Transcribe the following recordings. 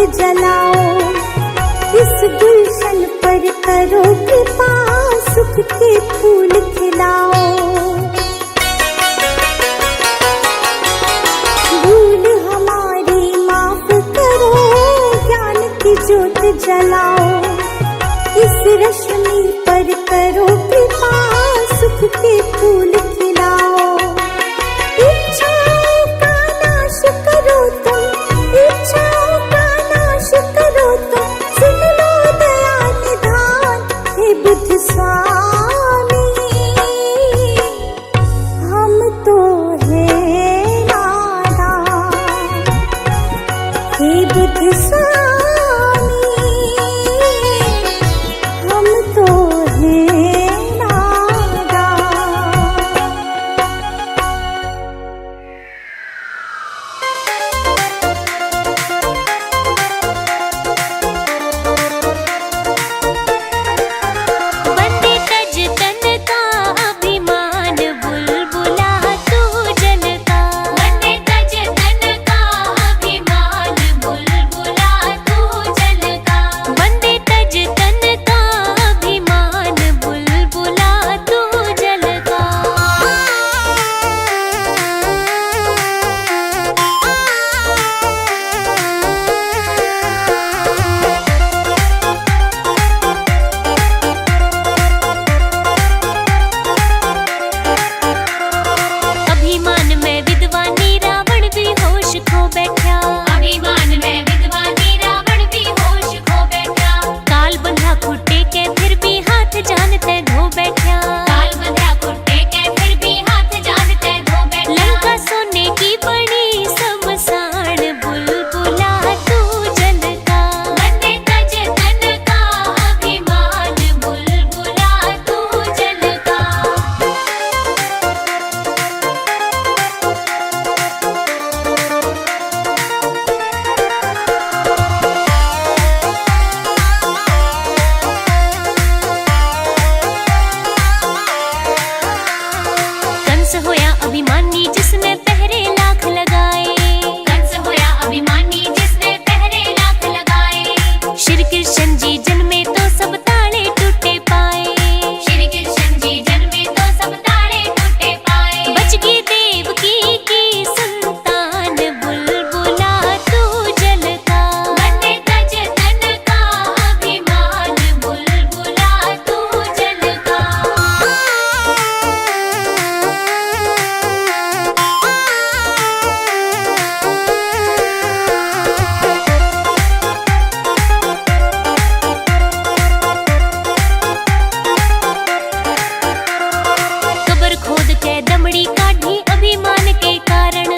जलाओ, इस गुलशन पर करो कृपा, सुख के फूल खिलाओ। भूल हमारी माफ करो, ज्ञान की ज्योत जलाओ, इस रश्मि पर करो कृपा, सुख के फूल खिलाओ। इच्छाओं का नाश करो तुम, इच्छाओं का नाश करो तुम, सुन लो दया निधान हे बुद्ध स्वामी। हम तो हैं नादान हे बुद्ध स्वामी, हम तो हैं नादान। वंदे तज तन का अभिमान, बुलबुला तू जन का। वंदे तज तन का अभिमान, बुलबुला तू जन का। वंदे तज तन का अभिमान, बुलबुला तू जन का। अभिमान में विद्वानी रावण भी होश खो बैठा। अभिमान में विद्वानी रावण भी होश खो बैठा। काल बंधा खुट्टे के फिर भी हाथ जानते धो बैठा। काल बंधा खुट्टे के फिर भी हाथ जानते धो बैठा। लंका सोने की बड़ी शमशान, बुलबुला तू जल का। वंदे तज तन का अभिमान, बुलबुला तू जल का। कंस होया अभिमानी जिसने पहरे लाख लगाए। कंस होया अभिमानी जिसने पहरे लाख लगाए। श्री कृष्ण जी जन्मे तो सब ताले टूटे पाए। श्री कृष्ण जी जन्मे तो सब ताले टूटे पाए। बच गई देवकी की संतान, बुलबुला तू जल का। वंदे तज तन का अभिमान, बुलबुला तू जल का। कबर खोद के दमड़ी काढ़ी अभिमान के कारण।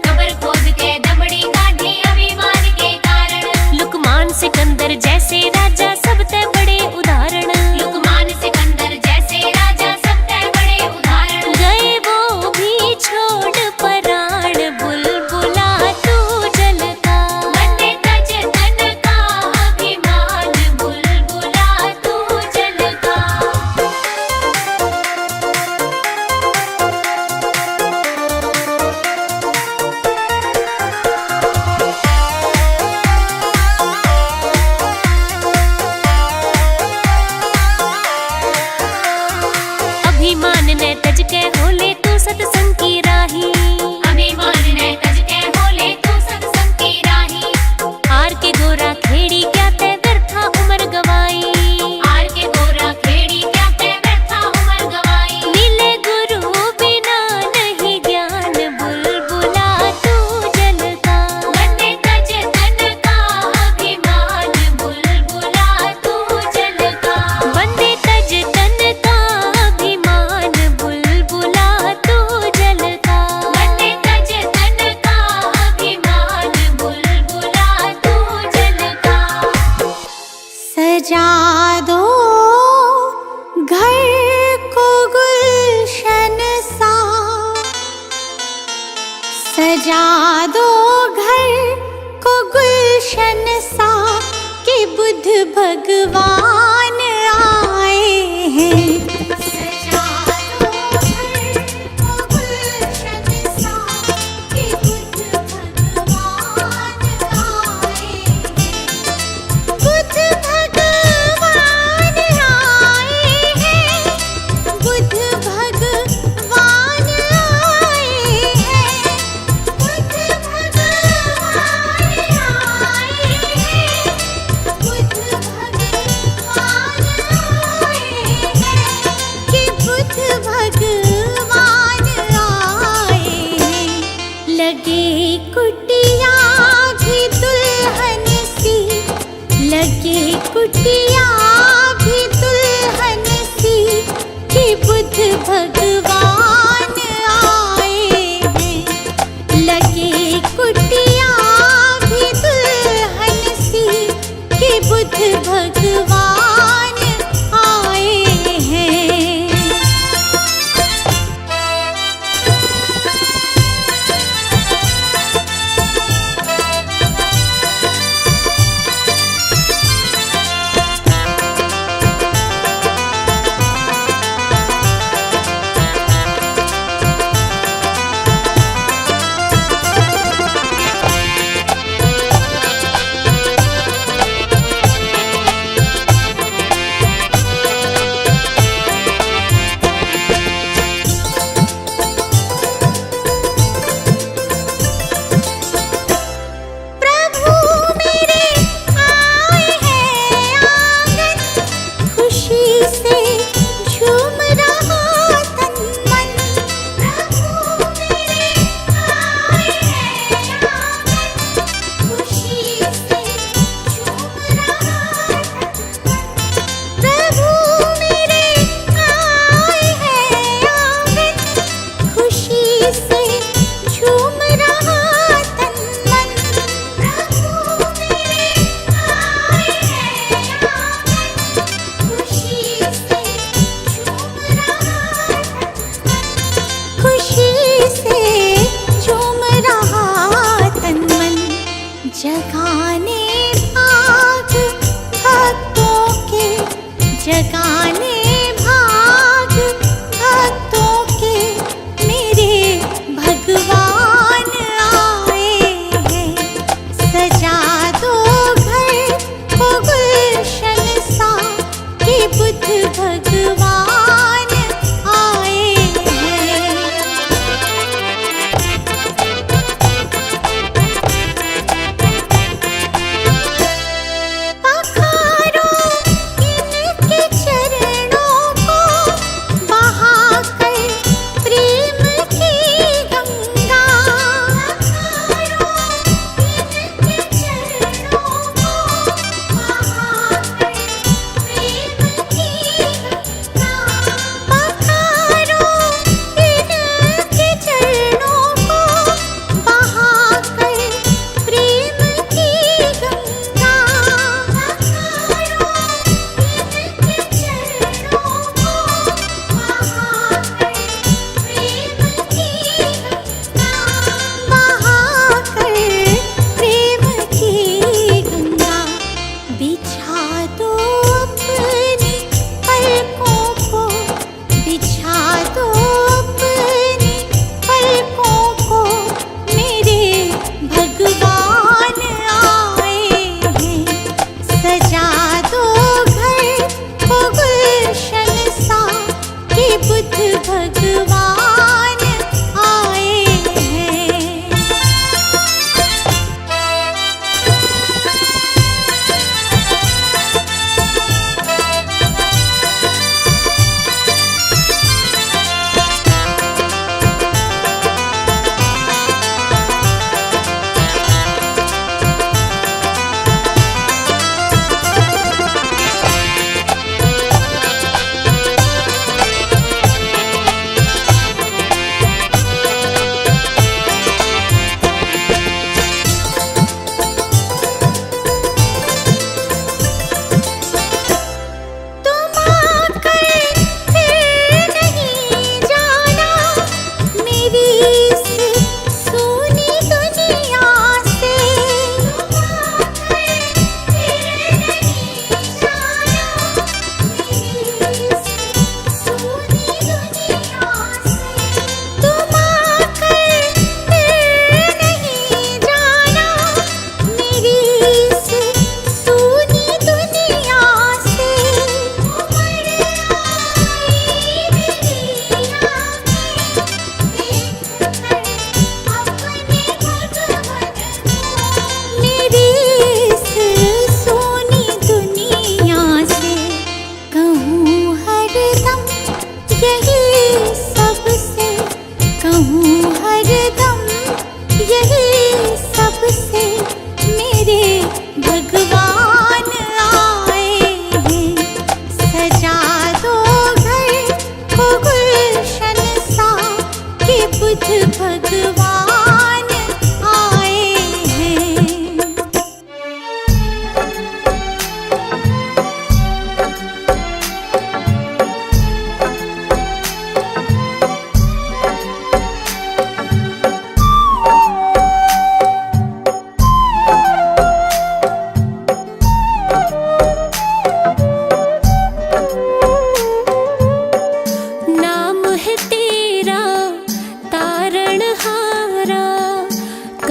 कबर खोद के दमड़ी काढ़ी अभिमान के कारण। लुकमान सिकंदर जैसे राजा सबते बड़े उदाहरण। लुकमान सिकंदर जैसे राजा सबते बड़े उदाहरण। गए वो भी छोड़ पराण, बुलबुला तू जल का। वंदे तज तन का अभिमान, बुलबुला तू जल का। अभिमान ने तज के होले तू सत्संग की राही। अभिमान ने तज के होले तू सत्संग की राही। हार के गोरा खेड़ी क्या ते व्यर्था उमर गवाई। हार के गोरा खेड़ी क्या ते व्यर्था उमर गवाई। मिले गुरु बिना नहीं ज्ञान, बुलबुला तू जल का। वंदे तज तन का अभिमान, बुलबुला तू जल का। वंदे तज तन का अभिमान, बुलबुला तू जल का। वंदे तज तन का अभिमान, बुलबुला तू जल का। सजा दो घर को गुलशन सा, सजा दो घर को गुलशन सा, कि बुद्ध भगवान आए हैं। सजा दो घर को गुलशन सा, कि बुद्ध भगवान आए हैं।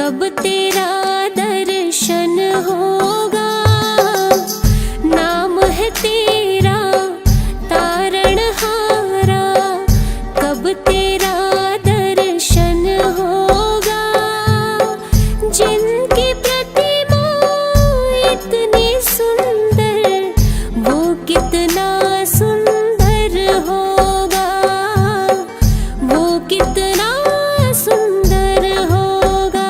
कब तेरा दर्शन होगा। नाम है तेरा तारणहारा, कब तेरा दर्शन होगा। जिनकी प्रतिमा इतनी सुंदर, वो कितना सुंदर होगा, वो कितना सुंदर होगा।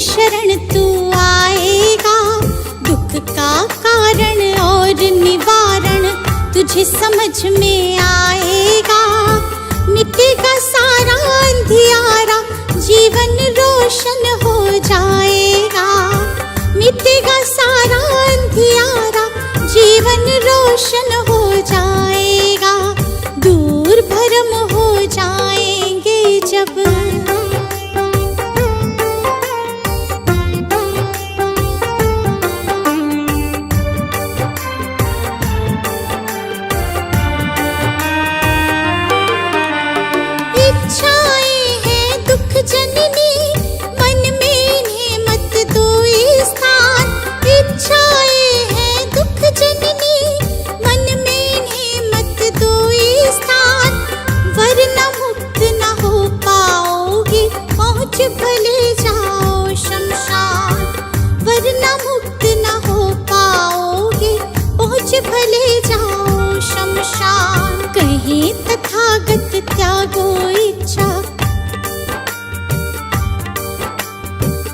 शरण तू आएगा। दुख का कारण और निवारण तुझे समझ में आएगा। मिटेगा सारा अंधियारा, जीवन रोशन हो जाएगा। मिटेगा सारा अंधियारा, जीवन रोशन हो जाएगा। दूर भरम हो जाएंगे जब इच्छाएं हैं दुख जननी, मन में इन्हें मत दो स्थान। इच्छाएं हैं दुख जननी, मन में इन्हें मत दो स्थान। वरना मुक्त न हो पाओगे, पहुँच भले जाओ शमशान। वरना मुक्त न हो पाओगे, पहुँच भले जाओ शमशान। कहीं तथागत त्यागो इच्छा,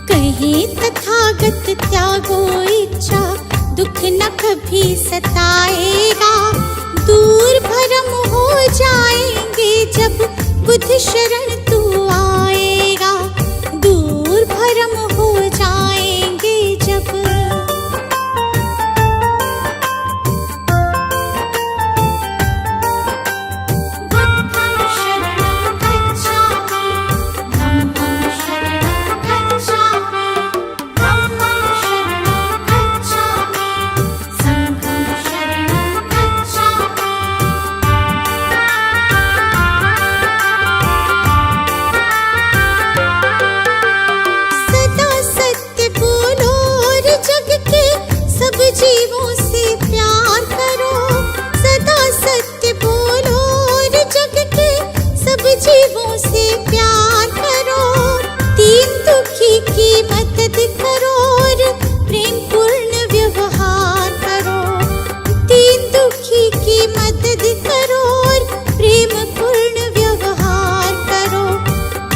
कहीं तथागत त्यागो इच्छा। दुख न कभी सताएगा, दूर भरम हो जाएंगे जब बुद्ध शरण तू आएगा। दूर भरम हो जाएंगे जब जीवों से प्यार करो। सदा सत्य बोलो और जग के सब जीवों से प्यार करो। दीन दुखी की मदद करो और प्रेम पूर्ण व्यवहार करो। दीन दुखी की मदद करो और प्रेम पूर्ण व्यवहार करो।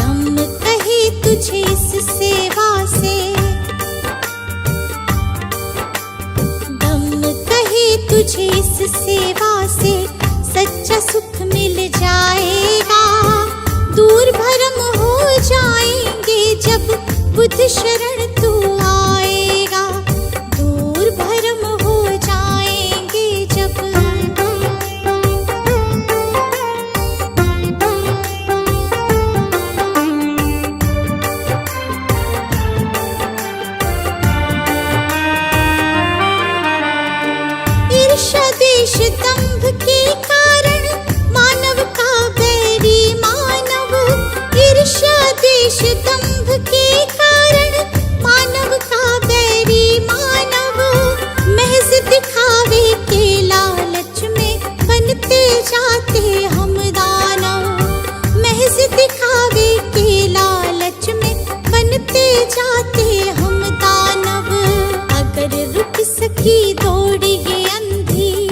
हम कहे तुझे इस सेवा से, तुझे इस सेवा से सच्चा सुख मिल जाएगा। दूर भरम हो जाएंगे जब बुद्ध शरण तू आएगा। दूर भरम हो जाएंगे जब ईर्ष्या देश दंभ के कारण मानव का बैरी मानव। ईर्ष्या देश दंभ के कारण मानव का बैरी मानव। महज दिखावे के लालच में बनते जाते हम दानव। महज दिखावे के लालच में बनते जाते हम दानव। अगर रुक सकी दौड़ ये अंधी,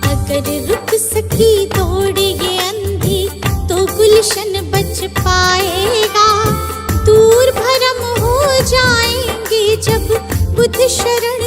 अगर रुक सकी दौड़ ये अंधी, तो गुलशन बच पाएगा। दूर भरम हो जाएंगे जब बुद्ध शरण